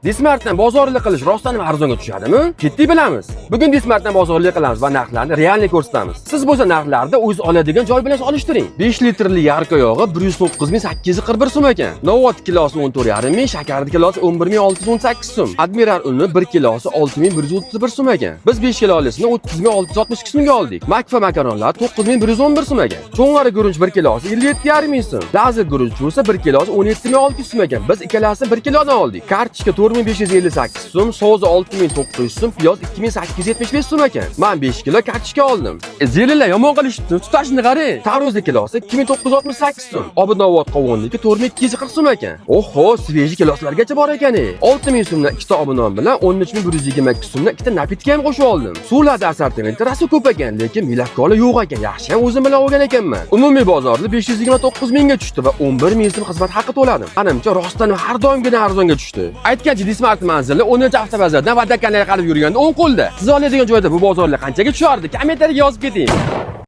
Dismartdan bozorlik qilish rostdan ham arzonga tushadimi? Ketdik bilamiz. Bugun Dismartdan bozorlik qilamiz va narxlarni realniy ko'rsatamiz. Siz bo'lsa narxlarni o'z oladigan joy bilan solishtiring. 5 litrli yarqa yog'i 109.841 so'm ekan. Novot kilosi 14.5 ming, shakarli kilosi 11.618 so'm. Admiral uni 1 kilosi 6.131 so'm ekan. Biz 5 kilosini 30.662 so'mga oldik. Makfa makaronlar 9.111 so'm ekan. Cho'ng'ari guruch 1 kilosi 57.5 ming so'm. Lazat guruch esa 1 kilosi 17.600 so'm ekan. Biz ikkalasini 1 kilodan oldik. Kartochka 4558 so'm, so'zi 6900 so'm, piyoz 2875 so'm ekan. Men 5 kilo kartochka oldim. Zelilar yomon qilishdi. Tutashni qarang. Tarvuzli kilosi 2968 so'm. Obidnobod qovunligi 4240 so'm ekan. Oho, sveji kiloslargacha bor ekan. 6000 so'mdan 2 ta obinon bilan 13122 so'mdan 2 ta napitka ham qo'shib oldim. Suvlarda assortimenti rosa ko'p ekan, lekin milakkola yo'q ekan. Yaxshi ham o'zim bilan olgan ekanman. Umumiy bozorda 529 mingga tushdi va 11 ming so'm xizmat haqi to'ladim. Menimcha rostdan har doimgina arzonga tushdi. Aytgancha Dismart manzili 10-avtobazardan Vadakanlarga qarab yurganda 10 qo'lda. Siz oladigan joyda bu bozorlar qanchaga tushardi? Kommentariyga yozib keting.